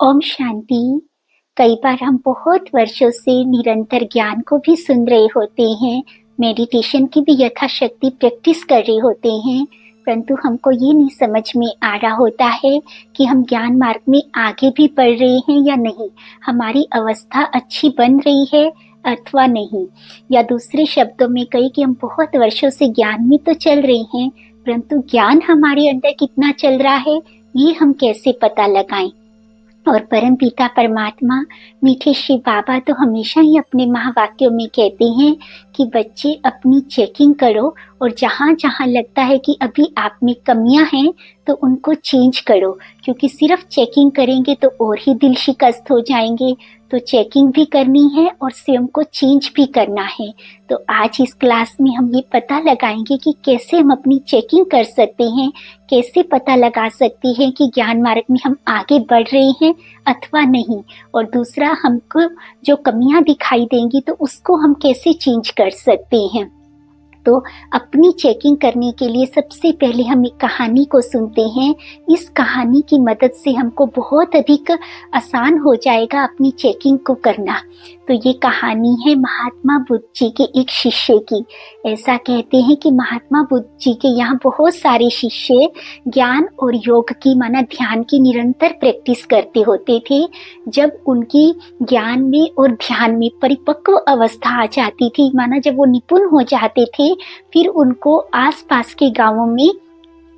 ओम शांति। कई बार हम बहुत वर्षों से निरंतर ज्ञान को भी सुन रहे होते हैं, मेडिटेशन की भी यथाशक्ति प्रैक्टिस कर रहे होते हैं, परंतु हमको ये नहीं समझ में आ रहा होता है कि हम ज्ञान मार्ग में आगे भी बढ़ रहे हैं या नहीं, हमारी अवस्था अच्छी बन रही है अथवा नहीं। या दूसरे शब्दों में कही कि हम बहुत वर्षों से ज्ञान में तो चल रहे हैं, परंतु ज्ञान हमारे अंदर कितना चल रहा है ये हम कैसे पता लगाएं। और परम पिता परमात्मा मीठे श्री बाबा तो हमेशा ही अपने महावाक्यों में कहते हैं कि बच्चे अपनी चेकिंग करो और जहाँ जहाँ लगता है कि अभी आप में कमियां हैं तो उनको चेंज करो, क्योंकि सिर्फ चेकिंग करेंगे तो और ही दिल शिकस्त हो जाएंगे। तो चेकिंग भी करनी है और स्वयं को चेंज भी करना है। तो आज इस क्लास में हम ये पता लगाएंगे कि कैसे हम अपनी चेकिंग कर सकते हैं, कैसे पता लगा सकते हैं कि ज्ञान मार्ग में हम आगे बढ़ रहे हैं अथवा नहीं। और दूसरा, हमको जो कमियां दिखाई देंगी तो उसको हम कैसे चेंज कर सकते हैं। तो अपनी चेकिंग करने के लिए सबसे पहले हम एक कहानी को सुनते हैं। इस कहानी की मदद से हमको बहुत अधिक आसान हो जाएगा अपनी चेकिंग को करना। तो ये कहानी है महात्मा बुद्ध जी के एक शिष्य की। ऐसा कहते हैं कि महात्मा बुद्ध जी के यहाँ बहुत सारे शिष्य ज्ञान और योग की माना ध्यान की निरंतर प्रैक्टिस करते होते थे। जब उनकी ज्ञान में और ध्यान में परिपक्व अवस्था आ जाती थी, माना जब वो निपुण हो जाते थे, फिर उनको आसपास के गांवों में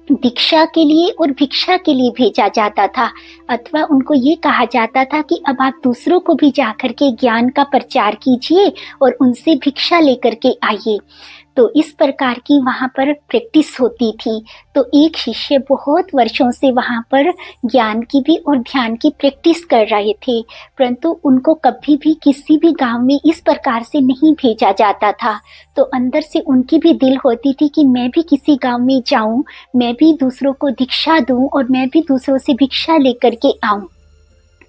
दीक्षा के लिए और भिक्षा के लिए भेजा जाता था, अथवा उनको ये कहा जाता था कि अब आप दूसरों को भी जाकर के ज्ञान का प्रचार कीजिए और उनसे भिक्षा लेकर के आइए। तो इस प्रकार की वहाँ पर प्रैक्टिस होती थी। तो एक शिष्य बहुत वर्षों से वहाँ पर ज्ञान की भी और ध्यान की प्रैक्टिस कर रहे थे, परंतु उनको कभी भी किसी भी गांव में इस प्रकार से नहीं भेजा जाता था। तो अंदर से उनकी भी दिल होती थी कि मैं भी किसी गांव में जाऊं, मैं भी दूसरों को दीक्षा दूं और मैं भी दूसरों से भिक्षा लेकर के आऊं।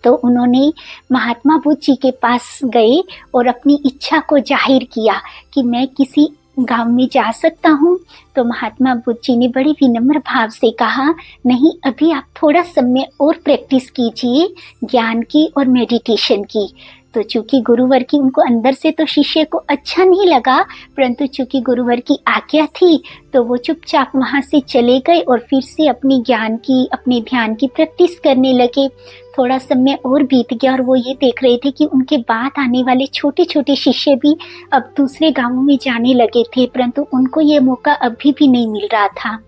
तो उन्होंने महात्मा बुद्ध जी के पास गए और अपनी इच्छा को जाहिर किया कि मैं किसी गांव में जा सकता हूँ। तो महात्मा बुद्ध जी ने बड़े विनम्र भाव से कहा, नहीं, अभी आप थोड़ा समय और प्रैक्टिस कीजिए ज्ञान की और मेडिटेशन की। तो चूंकि गुरुवर की उनको अंदर से तो शिष्य को अच्छा नहीं लगा, परंतु चूंकि गुरुवर की आज्ञा थी तो वो चुपचाप वहां से चले गए और फिर से अपनी ज्ञान की अपने ध्यान की प्रैक्टिस करने लगे। थोड़ा समय और बीत गया और वो ये देख रहे थे कि उनके बाद आने वाले छोटे छोटे शिष्य भी अब दूसरे गांवों में जाने लगे थे, परंतु उनको ये मौका अभी भी नहीं मिल रहा था।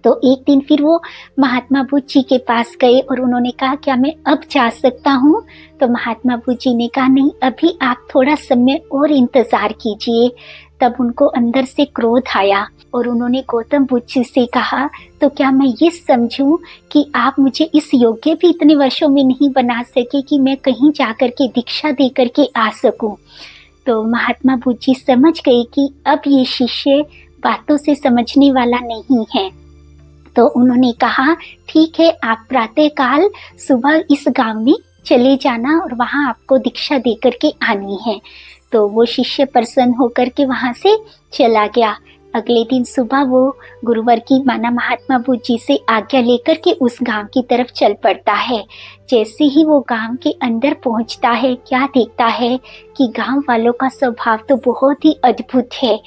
तो एक दिन फिर वो महात्मा बुद्ध जी के पास गए और उन्होंने कहा, क्या मैं अब जा सकता हूँ? तो महात्मा बुद्ध जी ने कहा, नहीं, अभी आप थोड़ा समय और इंतजार कीजिए। तब उनको अंदर से क्रोध आया और उन्होंने गौतम बुद्ध जी से कहा, तो क्या मैं ये समझूं कि आप मुझे इस योग्य भी इतने वर्षों में नहीं बना सके कि मैं कहीं जाकर के दीक्षा दे करके आ सकूं? तो महात्मा बुद्ध जी समझ गए कि अब ये शिष्य बातों से समझने वाला नहीं है। तो उन्होंने कहा, ठीक है, आप प्रातः काल सुबह इस गांव में चले जाना और वहां आपको दीक्षा दे करके आनी है। तो वो शिष्य प्रसन्न होकर के वहां से चला गया। अगले दिन सुबह वो गुरुवर की माना महात्मा बुद्ध जी से आज्ञा लेकर के उस गांव की तरफ चल पड़ता है। जैसे ही वो गांव के अंदर पहुंचता है, क्या देखता है कि गांव वालों का स्वभाव तो बहुत ही अद्भुत है।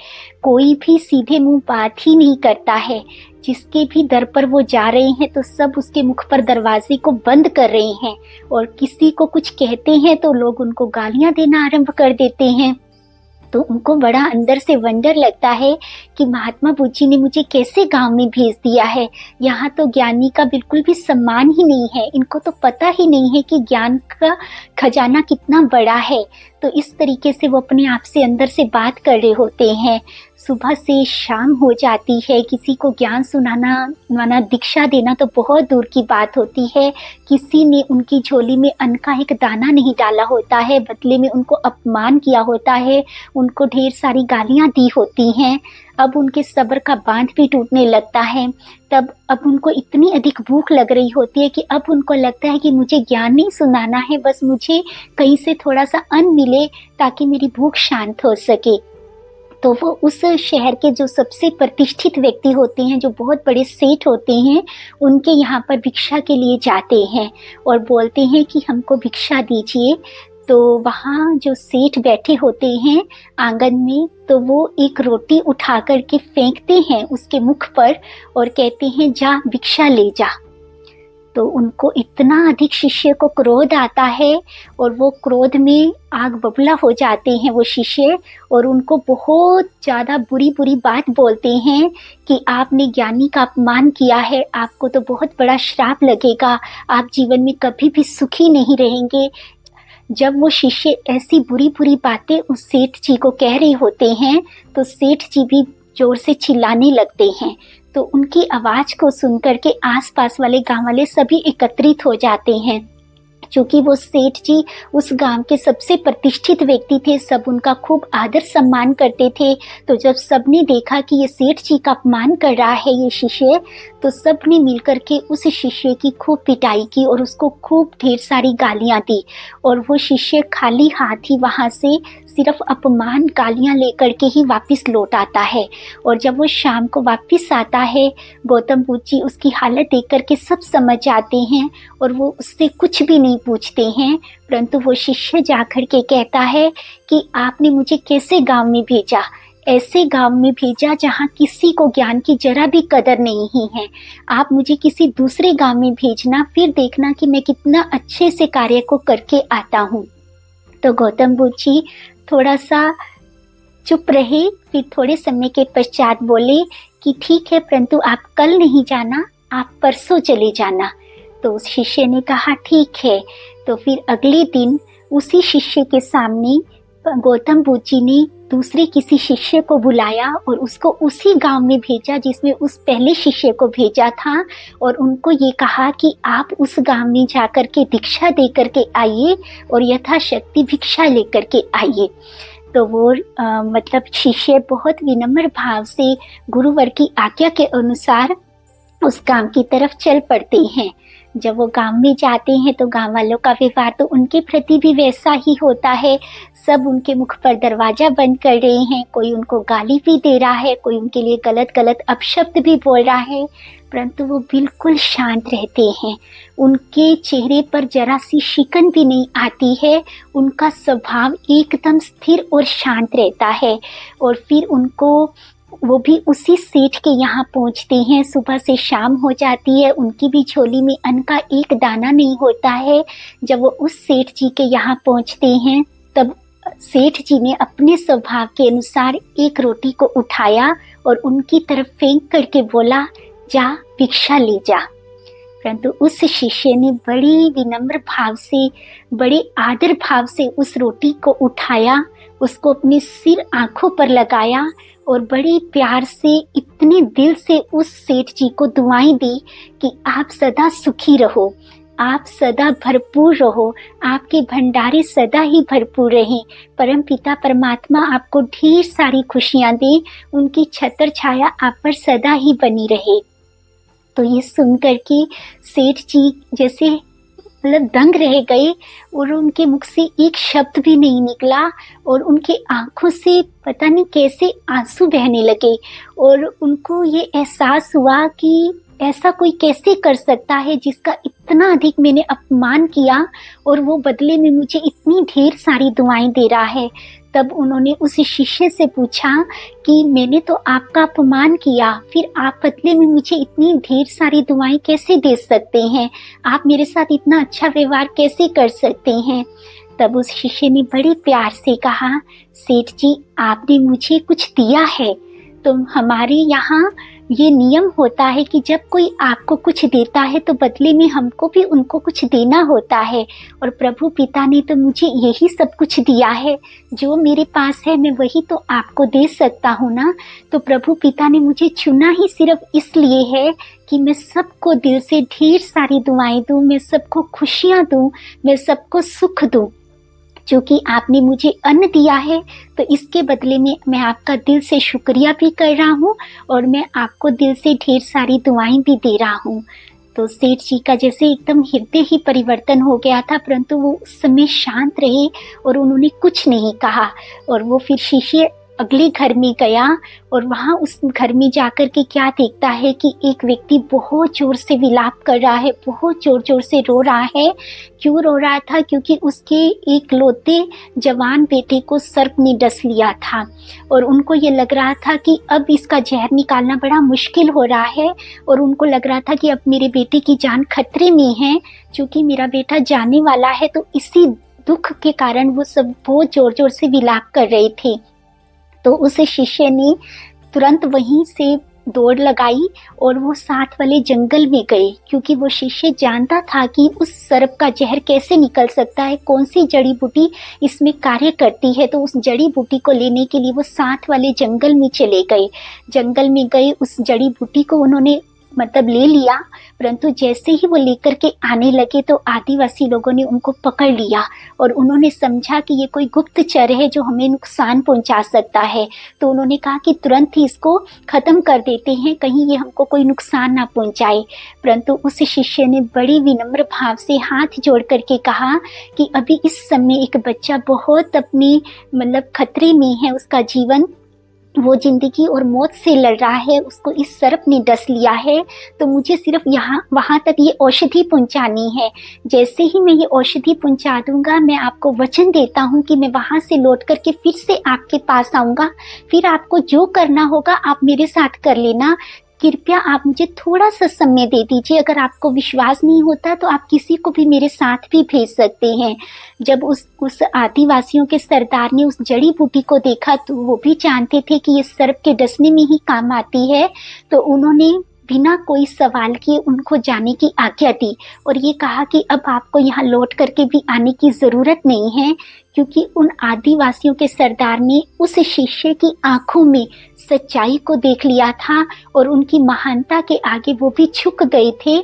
कोई भी सीधे मुंह बात ही नहीं करता है। जिसके भी दर पर वो जा रहे हैं तो सब उसके मुख पर दरवाजे को बंद कर रहे हैं, और किसी को कुछ कहते हैं तो लोग उनको गालियां देना आरंभ कर देते हैं। तो उनको बड़ा अंदर से वंडर लगता है कि महात्मा बुद्ध जी ने मुझे कैसे गांव में भेज दिया है। यहाँ तो ज्ञानी का बिल्कुल भी सम्मान ही नहीं है, इनको तो पता ही नहीं है कि ज्ञान का खजाना कितना बड़ा है। तो इस तरीके से वो अपने आप से अंदर से बात कर रहे होते हैं। सुबह से शाम हो जाती है, किसी को ज्ञान सुनाना माना दीक्षा देना तो बहुत दूर की बात होती है। किसी ने उनकी झोली में अन्न का एक दाना नहीं डाला होता है, बदले में उनको अपमान किया होता है, उनको ढेर सारी गालियां दी होती हैं। अब उनके सब्र का बांध भी टूटने लगता है। तब अब उनको इतनी अधिक भूख लग रही होती है कि अब उनको लगता है कि मुझे ज्ञान नहीं सुनाना है, बस मुझे कहीं से थोड़ा सा अन्न मिले ताकि मेरी भूख शांत हो सके। तो वो उस शहर के जो सबसे प्रतिष्ठित व्यक्ति होते हैं, जो बहुत बड़े सेठ होते हैं, उनके यहाँ पर भिक्षा के लिए जाते हैं और बोलते हैं कि हमको भिक्षा दीजिए। तो वहाँ जो सेठ बैठे होते हैं आंगन में, तो वो एक रोटी उठा कर के फेंकते हैं उसके मुख पर और कहते हैं जा भिक्षा ले जा। तो उनको इतना अधिक शिष्य को क्रोध आता है और वो क्रोध में आग बबूला हो जाते हैं वो शिष्य, और उनको बहुत ज़्यादा बुरी बुरी बात बोलते हैं कि आपने ज्ञानी का अपमान किया है, आपको तो बहुत बड़ा श्राप लगेगा, आप जीवन में कभी भी सुखी नहीं रहेंगे। जब वो शिष्य ऐसी बुरी बुरी बातें उस सेठ जी को कह रहे होते हैं तो सेठ जी भी जोर से चिल्लाने लगते हैं। तो उनकी आवाज को सुनकर के आसपास वाले गांव वाले सभी एकत्रित हो जाते हैं। क्योंकि वो सेठ जी उस गांव के सबसे प्रतिष्ठित व्यक्ति थे, सब उनका खूब आदर सम्मान करते थे। तो जब सबने देखा कि ये सेठ जी का अपमान कर रहा है ये शिष्य, तो सबने मिलकर के उस शिष्य की खूब पिटाई की और उसको खूब ढेर सारी गालियां दी। और वो शिष्य खाली हाथ ही वहां से सिर्फ अपमान गालियां लेकर के ही वापस लौट आता है। और जब वो शाम को वापस आता है, गौतम बुद्ध जी उसकी हालत देख करके सब समझ जाते हैं और वो उससे कुछ भी नहीं पूछते हैं, परंतु वो शिष्य जाकर के कहता है कि आपने मुझे कैसे गांव में भेजा, ऐसे गांव में भेजा जहां किसी को ज्ञान की जरा भी कदर नहीं है। आप मुझे किसी दूसरे गांव में भेजना, फिर देखना कि मैं कितना अच्छे से कार्य को करके आता हूँ। तो गौतम बुद्ध जी थोड़ा सा चुप रहे, फिर थोड़े समय के पश्चात बोले कि ठीक है, परंतु आप कल नहीं जाना, आप परसों चले जाना। तो उस शिष्य ने कहा ठीक है। तो फिर अगले दिन उसी शिष्य के सामने गौतम बुद्ध जी ने दूसरे किसी शिष्य को बुलाया और उसको उसी गांव में भेजा जिसमें उस पहले शिष्य को भेजा था, और उनको ये कहा कि आप उस गांव में जाकर के दीक्षा दे करके आइए और यथाशक्ति भिक्षा लेकर के आइए। तो वो मतलब शिष्य बहुत विनम्र भाव से गुरुवर की आज्ञा के अनुसार उस गांव की तरफ चल पड़ते हैं। जब वो गांव में जाते हैं तो गांव वालों का व्यवहार तो उनके प्रति भी वैसा ही होता है। सब उनके मुख पर दरवाजा बंद कर रहे हैं, कोई उनको गाली भी दे रहा है, कोई उनके लिए गलत गलत अपशब्द भी बोल रहा है, परंतु वो बिल्कुल शांत रहते हैं। उनके चेहरे पर जरा सी शिकन भी नहीं आती है, उनका स्वभाव एकदम स्थिर और शांत रहता है। और फिर उनको वो भी उसी सेठ के यहाँ पहुँचते हैं। सुबह से शाम हो जाती है, उनकी भी झोली में अन्न का एक दाना नहीं होता है। जब वो उस सेठ जी के यहाँ पहुँचते हैं तब सेठ जी ने अपने स्वभाव के अनुसार एक रोटी को उठाया और उनकी तरफ फेंक करके बोला, जा भिक्षा ले जा। परंतु उस शिष्य ने बड़ी विनम्र भाव से, बड़े आदर भाव से उस रोटी को उठाया, उसको अपने सिर आंखों पर लगाया और बड़े प्यार से, इतने दिल से उस सेठ जी को दुआएं दी कि आप सदा सुखी रहो, आप सदा भरपूर रहो, आपके भंडारे सदा ही भरपूर रहें, परम पिता परमात्मा आपको ढेर सारी खुशियां दे, उनकी छत्र छाया आप पर सदा ही बनी रहे। तो ये सुनकर के सेठ जी जैसे मतलब दंग रह गए और उनके मुख से एक शब्द भी नहीं निकला और उनके आंखों से पता नहीं कैसे आंसू बहने लगे। और उनको ये एहसास हुआ कि ऐसा कोई कैसे कर सकता है जिसका इतना अधिक मैंने अपमान किया और वो बदले में मुझे इतनी ढेर सारी दुआएं दे रहा है। तब उन्होंने उस शिष्य से पूछा कि मैंने तो आपका अपमान किया, फिर आप बदले में मुझे इतनी ढेर सारी दुआएं कैसे दे सकते हैं, आप मेरे साथ इतना अच्छा व्यवहार कैसे कर सकते हैं। तब उस शिष्य ने बड़े प्यार से कहा, सेठ जी आपने मुझे कुछ दिया है, तो हमारे यहाँ ये नियम होता है कि जब कोई आपको कुछ देता है तो बदले में हमको भी उनको कुछ देना होता है, और प्रभु पिता ने तो मुझे यही सब कुछ दिया है, जो मेरे पास है मैं वही तो आपको दे सकता हूँ ना। तो प्रभु पिता ने मुझे चुना ही सिर्फ इसलिए है कि मैं सबको दिल से ढेर सारी दुआएं दूँ, मैं सबको खुशियाँ दूँ, मैं सबको सुख दूँ। क्योंकि आपने मुझे अन्न दिया है तो इसके बदले में मैं आपका दिल से शुक्रिया भी कर रहा हूँ और मैं आपको दिल से ढेर सारी दुआएं भी दे रहा हूँ। तो सेठ जी का जैसे एकदम हृदय ही परिवर्तन हो गया था, परंतु वो उस समय शांत रहे और उन्होंने कुछ नहीं कहा। और वो फिर शिष्य अगले घर में गया और वहाँ उस घर में जाकर के क्या देखता है कि एक व्यक्ति बहुत जोर से विलाप कर रहा है, बहुत जोर जोर से रो रहा है। क्यों रो रहा था? क्योंकि उसके एक लौते जवान बेटे को सर्प ने डस लिया था और उनको ये लग रहा था कि अब इसका जहर निकालना बड़ा मुश्किल हो रहा है और उनको लग रहा था कि अब मेरे बेटे की जान खतरे में है, क्योंकि मेरा बेटा जाने वाला है। तो इसी दुख के कारण वो सब बहुत जोर जोर से विलाप कर रहे थे। तो उस शिष्य ने तुरंत वहीं से दौड़ लगाई और वो साथ वाले जंगल में गए, क्योंकि वो शिष्य जानता था कि उस सर्प का जहर कैसे निकल सकता है, कौन सी जड़ी बूटी इसमें कार्य करती है। तो उस जड़ी बूटी को लेने के लिए वो साथ वाले जंगल में चले गए। जंगल में गए, उस जड़ी बूटी को उन्होंने मतलब ले लिया, परंतु जैसे ही वो लेकर के आने लगे तो आदिवासी लोगों ने उनको पकड़ लिया और उन्होंने समझा कि ये कोई गुप्तचर है जो हमें नुकसान पहुंचा सकता है। तो उन्होंने कहा कि तुरंत ही इसको खत्म कर देते हैं, कहीं ये हमको कोई नुकसान ना पहुंचाए। परंतु उस शिष्य ने बड़ी विनम्र भाव से हाथ जोड़ करके कहा कि अभी इस समय एक बच्चा बहुत अपने मतलब खतरे में है, उसका जीवन, वो जिंदगी और मौत से लड़ रहा है, उसको इस सर्प ने डस लिया है। तो मुझे सिर्फ यहाँ वहाँ तक ये औषधि पहुँचानी है। जैसे ही मैं ये औषधि पहुँचा दूंगा, मैं आपको वचन देता हूँ कि मैं वहाँ से लौट करके फिर से आपके पास आऊँगा। फिर आपको जो करना होगा आप मेरे साथ कर लेना। कृपया आप मुझे थोड़ा सा समय दे दीजिए। अगर आपको विश्वास नहीं होता तो आप किसी को भी मेरे साथ भी भेज सकते हैं। जब उस आदिवासियों के सरदार ने उस जड़ी बूटी को देखा तो वो भी जानते थे कि ये सर्प के डसने में ही काम आती है। तो उन्होंने बिना कोई सवाल किए उनको जाने की आज्ञा दी और ये कहा कि अब आपको यहाँ लौट करके भी आने की ज़रूरत नहीं है, क्योंकि उन आदिवासियों के सरदार ने उस शिष्य की आंखों में सच्चाई को देख लिया था और उनकी महानता के आगे वो भी झुक गए थे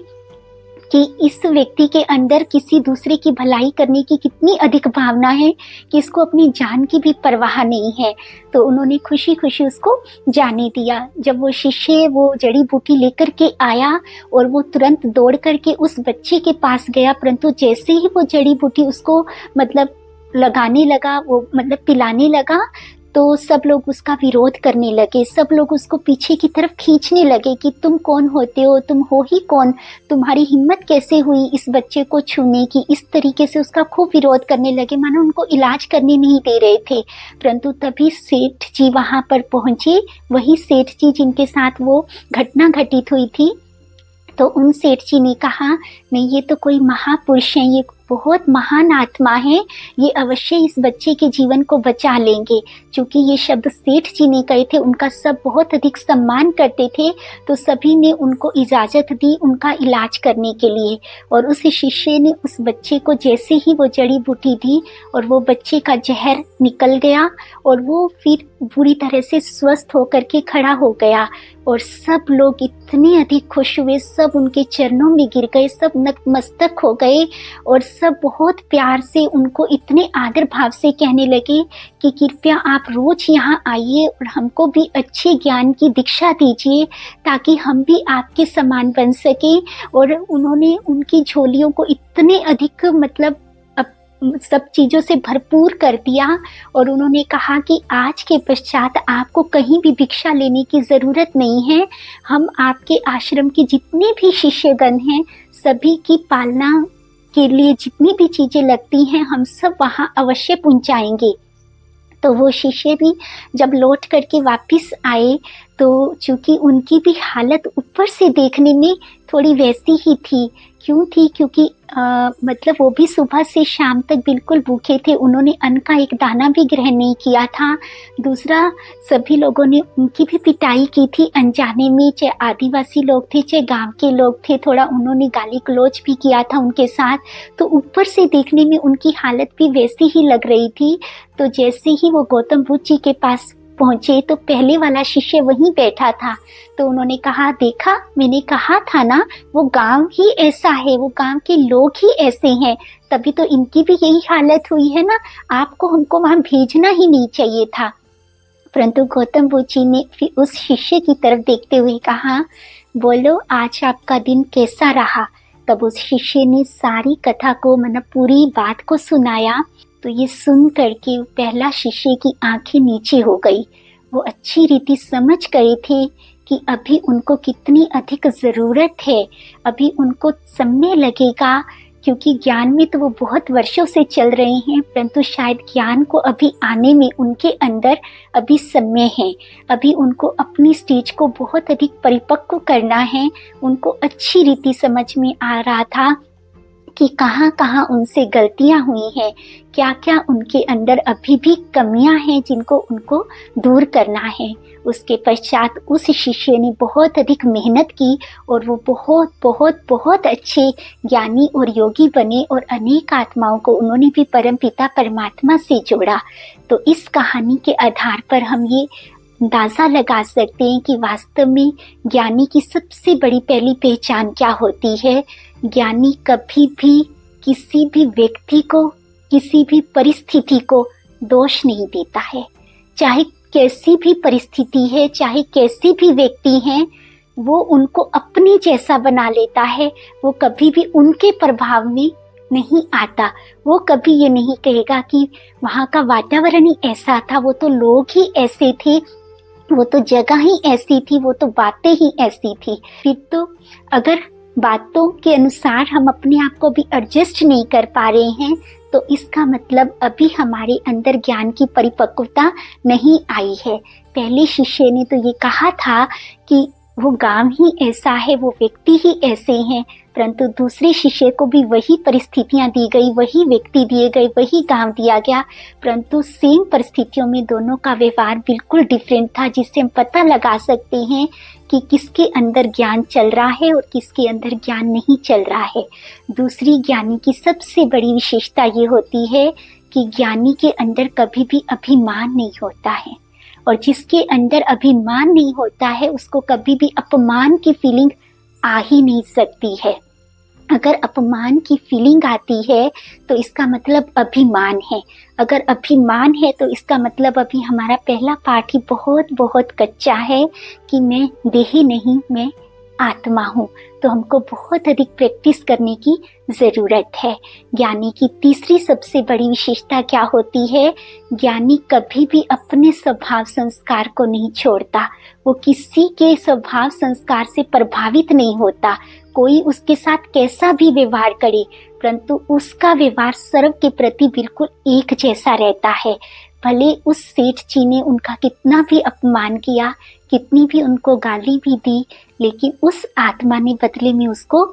कि इस व्यक्ति के अंदर किसी दूसरे की भलाई करने की कितनी अधिक भावना है कि इसको अपनी जान की भी परवाह नहीं है। तो उन्होंने खुशी खुशी उसको जाने दिया। जब वो शिष्य वो जड़ी बूटी लेकर के आया और वो तुरंत दौड़ करके उस बच्चे के पास गया, परंतु जैसे ही वो जड़ी बूटी उसको मतलब लगाने लगा, वो मतलब पिलाने लगा, तो सब लोग उसका विरोध करने लगे। सब लोग उसको पीछे की तरफ खींचने लगे कि तुम कौन होते हो, तुम हो ही कौन, तुम्हारी हिम्मत कैसे हुई इस बच्चे को छूने की। इस तरीके से उसका खूब विरोध करने लगे, मानो उनको इलाज करने नहीं दे रहे थे। परंतु तभी सेठ जी वहां पर पहुंचे, वही सेठ जी जिनके साथ वो घटना घटित हुई थी। तो उन सेठ जी ने कहा, नहीं ये तो कोई महापुरुष है, ये बहुत महान आत्मा है, ये अवश्य इस बच्चे के जीवन को बचा लेंगे। क्योंकि ये शब्द सेठ जी ने कहे थे, उनका सब बहुत अधिक सम्मान करते थे, तो सभी ने उनको इजाजत दी उनका इलाज करने के लिए। और उस शिष्य ने उस बच्चे को जैसे ही वो जड़ी बूटी दी और वो बच्चे का जहर निकल गया और वो फिर पूरी तरह से स्वस्थ होकर के खड़ा हो गया। और सब लोग इतने अधिक खुश हुए, सब उनके चरणों में गिर गए, सब नतमस्तक हो गए और सब बहुत प्यार से उनको इतने आदर भाव से कहने लगे कि कृपया आप रोज यहाँ आइए और हमको भी अच्छे ज्ञान की दीक्षा दीजिए ताकि हम भी आपके समान बन सके। और उन्होंने उनकी झोलियों को इतने अधिक मतलब सब चीज़ों से भरपूर कर दिया और उन्होंने कहा कि आज के पश्चात आपको कहीं भी भिक्षा लेने की ज़रूरत नहीं है। हम आपके आश्रम के जितने भी शिष्यगण हैं सभी की पालना के लिए जितनी भी चीज़ें लगती हैं हम सब वहाँ अवश्य पहुँचाएंगे। तो वो शिष्य भी जब लौट करके वापस आए तो चूँकि उनकी भी हालत ऊपर से देखने में थोड़ी वैसी ही थी। क्यों थी? क्योंकि मतलब वो भी सुबह से शाम तक बिल्कुल भूखे थे, उन्होंने अन्न का एक दाना भी ग्रहण नहीं किया था। दूसरा, सभी लोगों ने उनकी भी पिटाई की थी अनजाने में, चाहे आदिवासी लोग थे चाहे गांव के लोग थे, थोड़ा उन्होंने गाली गलौज भी किया था उनके साथ। तो ऊपर से देखने में उनकी हालत भी वैसी ही लग रही थी। तो जैसे ही वो गौतम बुद्ध जी के पास पहुंचे तो पहले वाला शिष्य वहीं बैठा था। तो उन्होंने कहा, देखा मैंने कहा था ना, वो गांव ही ऐसा है, वो गांव के लोग ही ऐसे हैं, तभी तो इनकी भी यही हालत हुई है ना, आपको हमको वहां भेजना ही नहीं चाहिए था। परंतु गौतम बुद्ध जी ने फिर उस शिष्य की तरफ देखते हुए कहा, बोलो आज आपका दिन कैसा रहा। तब उस शिष्य ने सारी कथा को मतलब पूरी बात को सुनाया। तो ये सुन करके पहला शिष्य की आंखें नीचे हो गई वो अच्छी रीति समझ गए थे कि अभी उनको कितनी अधिक ज़रूरत है, अभी उनको समय लगेगा, क्योंकि ज्ञान में तो वो बहुत वर्षों से चल रहे हैं, परंतु शायद ज्ञान को अभी आने में उनके अंदर अभी समय है। अभी उनको अपनी स्टेज को बहुत अधिक परिपक्व करना है। उनको अच्छी रीति समझ में आ रहा था कि कहाँ कहाँ उनसे गलतियाँ हुई हैं, क्या क्या उनके अंदर अभी भी कमियां हैं जिनको उनको दूर करना है। उसके पश्चात उस शिष्य ने बहुत अधिक मेहनत की और वो बहुत बहुत बहुत अच्छे ज्ञानी और योगी बने और अनेक आत्माओं को उन्होंने भी परमपिता परमात्मा से जोड़ा। तो इस कहानी के आधार पर हम ये अंदाज़ा लगा सकते हैं कि वास्तव में ज्ञानी की सबसे बड़ी पहली पहचान क्या होती है। ज्ञानी कभी भी किसी भी व्यक्ति को, किसी भी परिस्थिति को दोष नहीं देता है। चाहे कैसी भी परिस्थिति है, चाहे कैसे भी व्यक्ति हैं, वो उनको अपने जैसा बना लेता है। वो कभी भी उनके प्रभाव में नहीं आता। वो कभी ये नहीं कहेगा कि वहाँ का वातावरण ही ऐसा था, वो तो लोग ही ऐसे थे, वो तो जगह ही ऐसी थी, वो तो बातें ही ऐसी थी। फिर तो अगर बातों के अनुसार हम अपने आप को भी एडजस्ट नहीं कर पा रहे हैं, तो इसका मतलब अभी हमारे अंदर ज्ञान की परिपक्वता नहीं आई है। पहले शिष्य ने तो ये कहा था कि वो गांव ही ऐसा है, वो व्यक्ति ही ऐसे हैं, परंतु दूसरे शिष्य को भी वही परिस्थितियां दी गई, वही व्यक्ति दिए गए, वही गांव दिया गया, परंतु सेम परिस्थितियों में दोनों का व्यवहार बिल्कुल डिफरेंट था, जिससे हम पता लगा सकते हैं कि किसके अंदर ज्ञान चल रहा है और किसके अंदर ज्ञान नहीं चल रहा है। दूसरी ज्ञानी की सबसे बड़ी विशेषता ये होती है कि ज्ञानी के अंदर कभी भी अभिमान नहीं होता है, और जिसके अंदर अभिमान नहीं होता है उसको कभी भी अपमान की फीलिंग आ ही नहीं सकती है। अगर अपमान की फीलिंग आती है तो इसका मतलब अभिमान है। अगर अभिमान है तो इसका मतलब अभी हमारा पहला पाठ ही बहुत बहुत कच्चा है कि मैं देही नहीं, मैं आत्मा हूँ। तो हमको बहुत अधिक प्रैक्टिस करने की ज़रूरत है। ज्ञानी की तीसरी सबसे बड़ी विशेषता क्या होती है? ज्ञानी कभी भी अपने स्वभाव संस्कार को नहीं छोड़ता। वो किसी के स्वभाव संस्कार से प्रभावित नहीं होता। कोई उसके साथ कैसा भी व्यवहार करे, परंतु उसका व्यवहार सर्व के प्रति बिल्कुल एक जैसा रहता है। भले उस सेठ जी ने उनका कितना भी अपमान किया, कितनी भी उनको गाली भी दी, लेकिन उस आत्मा ने बदले में उसको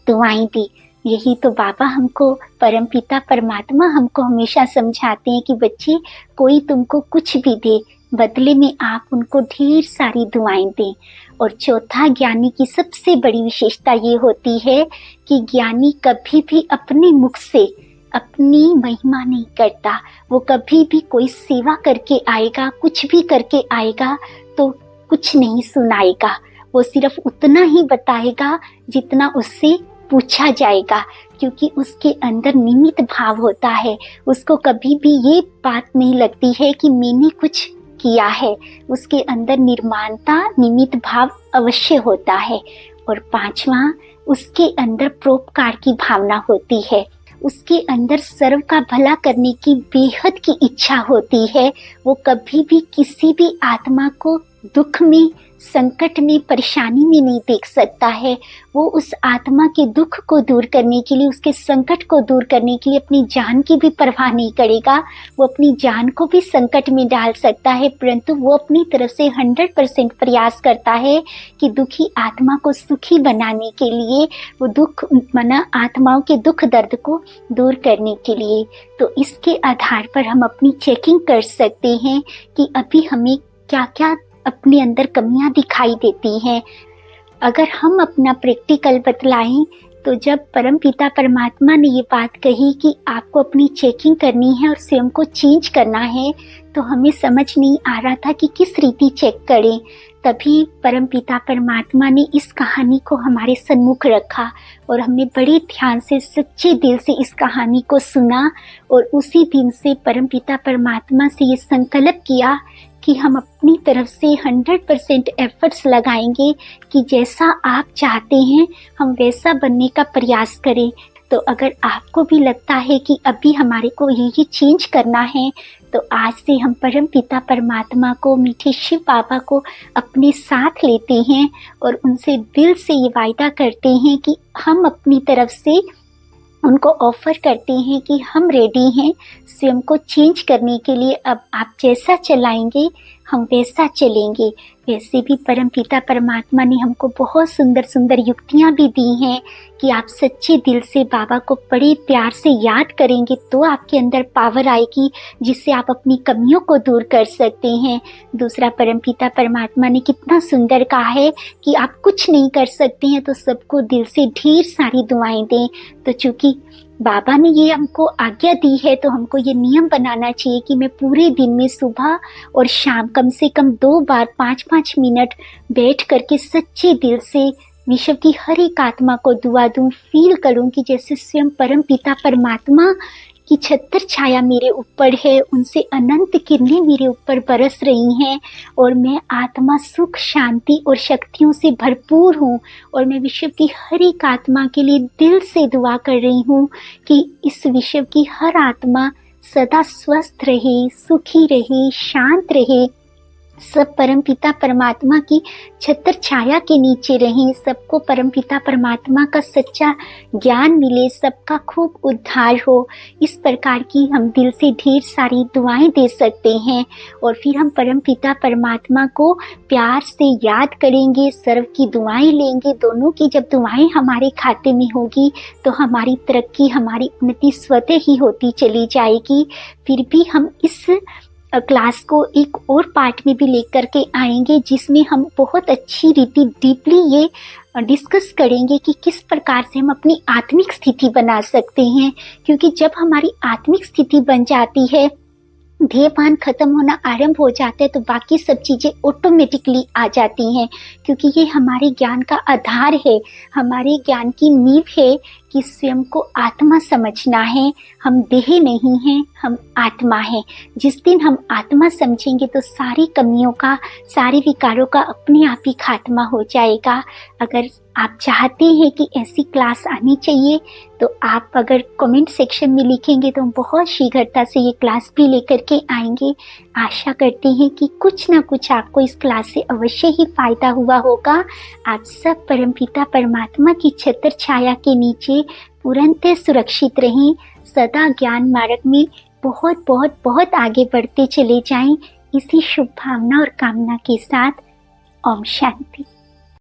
दुआएं दी। यही तो बाबा हमको, परमपिता परमात्मा हमको हमेशा समझाते हैं कि बच्चे, कोई तुमको कुछ भी दे, बदले में आप उनको ढेर सारी दुआएं दें। और चौथा, ज्ञानी की सबसे बड़ी विशेषता ये होती है कि ज्ञानी कभी भी अपने मुख से अपनी महिमा नहीं करता। वो कभी भी कोई सेवा करके आएगा, कुछ भी करके आएगा तो कुछ नहीं सुनाएगा। वो सिर्फ उतना ही बताएगा जितना उससे पूछा जाएगा, क्योंकि उसके अंदर निमित्त भाव होता है। उसको कभी भी ये बात नहीं लगती है कि मैंने कुछ किया है। उसके अंदर निर्माणता, निमित्त भाव अवश्य होता है। और पांचवा, उसके अंदर परोपकार की भावना होती है। उसके अंदर सर्व का भला करने की बेहद की इच्छा होती है। वो कभी भी किसी भी आत्मा को दुख में, संकट में, परेशानी में नहीं देख सकता है। वो उस आत्मा के दुख को दूर करने के लिए, उसके संकट को दूर करने के लिए अपनी जान की भी परवाह नहीं करेगा। वो अपनी जान को भी संकट में डाल सकता है, परंतु वो अपनी तरफ से 100% प्रयास करता है कि दुखी आत्मा को सुखी बनाने के लिए, वो दुख मना आत्माओं के दुख दर्द को दूर करने के लिए। तो इसके आधार पर हम अपनी चेकिंग कर सकते हैं कि अभी हमें क्या क्या अपने अंदर कमियां दिखाई देती हैं। अगर हम अपना प्रैक्टिकल बतलाएं, तो जब परमपिता परमात्मा ने ये बात कही कि आपको अपनी चेकिंग करनी है और स्वयं को चेंज करना है, तो हमें समझ नहीं आ रहा था कि किस रीति चेक करें। तभी परमपिता परमात्मा ने इस कहानी को हमारे सम्मुख रखा और हमने बड़े ध्यान से, सच्चे दिल से इस कहानी को सुना। और उसी दिन से परमपिता परमात्मा से ये संकल्प किया कि हम अपनी तरफ से 100% एफर्ट्स लगाएंगे कि जैसा आप चाहते हैं हम वैसा बनने का प्रयास करें। तो अगर आपको भी लगता है कि अभी हमारे को ये चेंज करना है, तो आज से हम परम पिता परमात्मा को, मीठे शिव बाबा को अपने साथ लेते हैं और उनसे दिल से ये वायदा करते हैं कि हम अपनी तरफ से उनको ऑफर करते हैं कि हम रेडी हैं स्वयं को चेंज करने के लिए। अब आप जैसा चलाएंगे हम वैसा चलेंगे। वैसे भी परम पिता परमात्मा ने हमको बहुत सुंदर सुंदर युक्तियां भी दी हैं कि आप सच्चे दिल से बाबा को बड़े प्यार से याद करेंगे तो आपके अंदर पावर आएगी जिससे आप अपनी कमियों को दूर कर सकते हैं। दूसरा, परम पिता परमात्मा ने कितना सुंदर कहा है कि आप कुछ नहीं कर सकते हैं तो सबको दिल से ढेर सारी दुआएं दें। तो चूंकि बाबा ने ये हमको आज्ञा दी है तो हमको ये नियम बनाना चाहिए कि मैं पूरे दिन में सुबह और शाम कम से कम 2 बार 5-5 मिनट बैठ करके सच्चे दिल से विश्व की हर एक आत्मा को दुआ दूं, फील करूं कि जैसे स्वयं परम पिता परमात्मा की छत्र छाया मेरे ऊपर है, उनसे अनंत किरणें मेरे ऊपर बरस रही हैं और मैं आत्मा सुख, शांति और शक्तियों से भरपूर हूँ। और मैं विश्व की हर एक आत्मा के लिए दिल से दुआ कर रही हूँ कि इस विश्व की हर आत्मा सदा स्वस्थ रहे, सुखी रहे, शांत रहे, सब परम पिता परमात्मा की छत्र छाया के नीचे रहें, सबको परम पिता परमात्मा का सच्चा ज्ञान मिले, सबका खूब उद्धार हो। इस प्रकार की हम दिल से ढेर सारी दुआएं दे सकते हैं और फिर हम परम पिता परमात्मा को प्यार से याद करेंगे, सर्व की दुआएं लेंगे। दोनों की जब दुआएं हमारे खाते में होगी तो हमारी तरक्की, हमारी उन्नति स्वतः ही होती चली जाएगी। फिर भी हम इस क्लास को एक और पार्ट में भी लेकर के आएंगे जिसमें हम बहुत अच्छी रीति डीपली ये डिस्कस करेंगे कि किस प्रकार से हम अपनी आत्मिक स्थिति बना सकते हैं। क्योंकि जब हमारी आत्मिक स्थिति बन जाती है, ध्येयपान खत्म होना आरंभ हो जाता है तो बाकी सब चीजें ऑटोमेटिकली आ जाती हैं। क्योंकि ये हमारे ज्ञान का आधार है, हमारे ज्ञान की नींव है कि स्वयं को आत्मा समझना है। हम देह नहीं हैं, हम आत्मा हैं। जिस दिन हम आत्मा समझेंगे तो सारी कमियों का, सारे विकारों का अपने आप ही खात्मा हो जाएगा। अगर आप चाहते हैं कि ऐसी क्लास आनी चाहिए तो आप अगर कमेंट सेक्शन में लिखेंगे तो हम बहुत शीघ्रता से ये क्लास भी लेकर के आएंगे। आशा करते हैं कि कुछ ना कुछ आपको इस क्लास से अवश्य ही फायदा हुआ होगा। आप सब परमपिता परमात्मा की छत्र छाया के नीचे पूर्णतः सुरक्षित रहें, सदा ज्ञान मार्ग में बहुत बहुत बहुत आगे बढ़ते चले जाएं। इसी शुभ भावना और कामना के साथ ओम शांति।